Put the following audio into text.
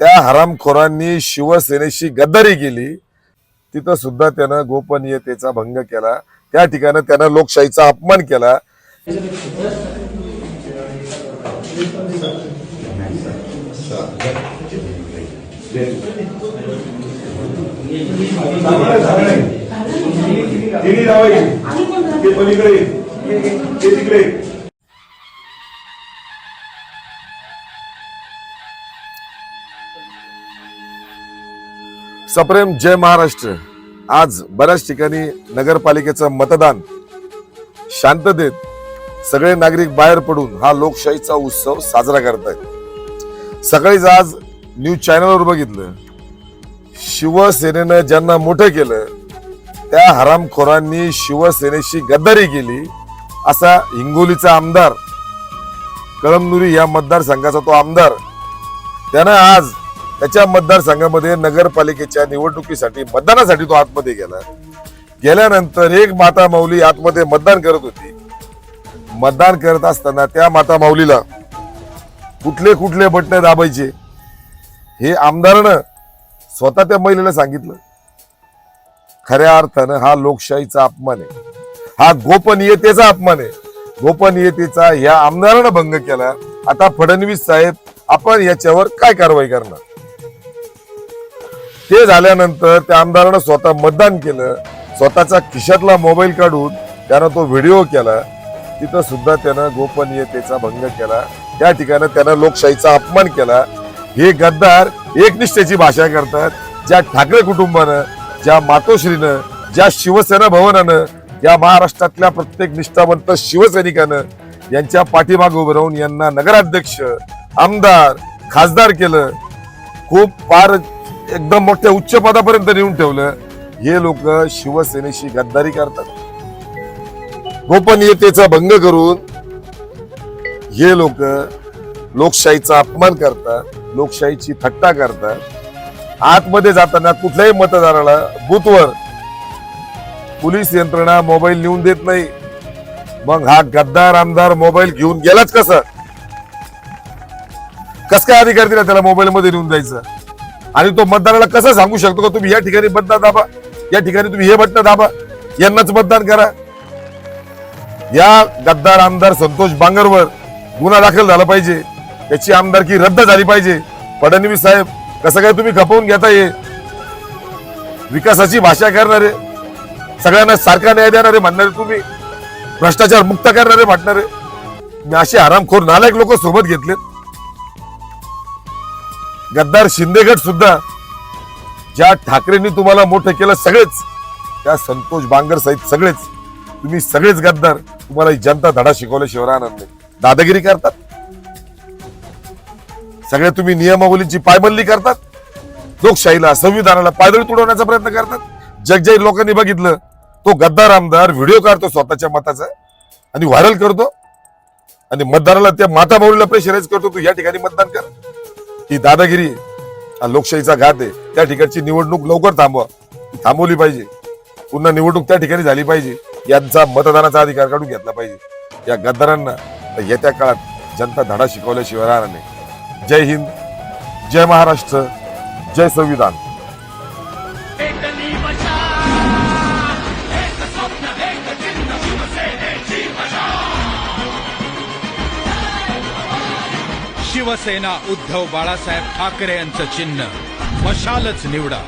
त्या हरामखोरांनी शिवसेनेशी गद्दारी केली, तिथं सुद्धा त्यानं गोपनीयतेचा भंग केला, त्या ठिकाणी त्यानं लोकशाहीचा अपमान केला. सप्रेम जय महाराष्ट्र. आज बऱ्याच ठिकाणी नगरपालिकेचं मतदान शांततेत सगळे नागरिक बाहेर पडून हा लोकशाहीचा उत्सव साजरा करतायत. सकाळीच आज न्यूज चॅनलवर बघितलं, शिवसेनेनं ज्यांना मोठं केलं त्या हरामखोरांनी शिवसेनेशी गद्दारी केली, असा हिंगोलीचा आमदार, कळमनुरी या मतदारसंघाचा तो आमदार, त्यानं आज त्याच्या मतदारसंघामध्ये नगरपालिकेच्या निवडणुकीसाठी मतदानासाठी तो आतमध्ये गेला. गेल्यानंतर एक माता माऊली आतमध्ये मतदान करत होती. मतदान करत असताना त्या माता माऊलीला कुठले कुठले बटणे दाबायचे हे आमदारानं स्वतः त्या महिलेला सांगितलं. खऱ्या अर्थानं हा लोकशाहीचा अपमान आहे, हा गोपनीयतेचा अपमान आहे. गोपनीयतेचा या आमदारानं भंग केला. आता फडणवीस साहेब, आपण याच्यावर काय कारवाई करणार? ते झाल्यानंतर त्या आमदारानं स्वतः मतदान केलं. स्वतःचा खिशातला मोबाईल काढून त्यानं तो व्हिडिओ केला. तिथं सुद्धा त्यानं गोपनीयतेचा भंग केला, त्या ठिकाणी त्यानं लोकशाहीचा अपमान केला. हे गद्दार एकनिष्ठेची भाषा करतात. ज्या ठाकरे कुटुंबानं, ज्या मातोश्रीनं, ज्या शिवसेना भवनानं, या महाराष्ट्रातल्या प्रत्येक निष्ठावंत शिवसैनिकानं यांच्या पाठीमागे उभं राहून यांना नगराध्यक्ष, आमदार, खासदार केलं. खूप फार एकदम मोठ्या उच्च पदापर्यंत नेऊन ठेवलं. हे लोक शिवसेनेशी गद्दारी करतात, गोपनीयतेचा भंग करून हे लोक लोकशाहीचा अपमान करतात, लोकशाहीची थट्टा करतात. आतमध्ये जाताना कुठल्याही मतदाराला बूथवर पोलीस यंत्रणा मोबाईल नेऊन देत नाही. मग हा गद्दार आमदार मोबाईल घेऊन गेलाच कसा? कस काय अधिकार दिला त्याला मोबाईल मध्ये नेऊन द्यायचं? आणि तो मतदाराला कसं सांगू शकतो का तुम्ही या ठिकाणी मतदान दाबा, या ठिकाणी तुम्ही हे बटन दाबा, यांनाच मतदान करा? या गद्दार आमदार संतोष बांगरवर गुन्हा दाखल झाला पाहिजे, त्याची आमदारकी रद्द झाली पाहिजे. फडणवीस साहेब, कसं काय तुम्ही खपवून घेताय? विकासाची भाषा करणारे, सगळ्यांना सारखा न्याय देणारे म्हणणारे तुम्ही, भ्रष्टाचार मुक्त करणारे म्हणणारे, मी असे हरामखोर नालायक लोक सोबत घेतलेत. गद्दार शिंदेगड सुद्धा, ज्या ठाकरेंनी तुम्हाला मोठं केलं सगळेच, त्या संतोष बांगर सहित सगळेच, तुम्ही सगळेच गद्दार. तुम्हाला जनता धडा शिकवल्याशिवाय राहणार नाही. दादागिरी करतात सगळे, तुम्ही नियमावलीची पायमल्ली करतात, लोकशाहीला, संविधानाला पायदळी तुडवण्याचा प्रयत्न करतात. जगजाहीर लोकांनी बघितलं, तो गद्दार आमदार व्हिडिओ काढतो स्वतःच्या मताचा आणि व्हायरल करतो आणि मतदाराला, त्या माता माऊलीला प्रेशराईज करतो, तू या ठिकाणी मतदान कर. ही दादागिरी, हा लोकशाहीचा घात आहे. त्या ठिकाणची निवडणूक लवकर थांबवा, थांबवली पाहिजे. पुन्हा निवडणूक त्या ठिकाणी झाली पाहिजे. यांचा मतदानाचा अधिकार काढून घेतला पाहिजे. या गद्दारांना येत्या काळात जनता धडा शिकवल्याशिवाय राहणार नाही. जय हिंद, जय महाराष्ट्र, जय संविधान. शिवसेना उद्धव बाळासाहेब ठाकरे यांचं चिन्ह मशालच निवडा.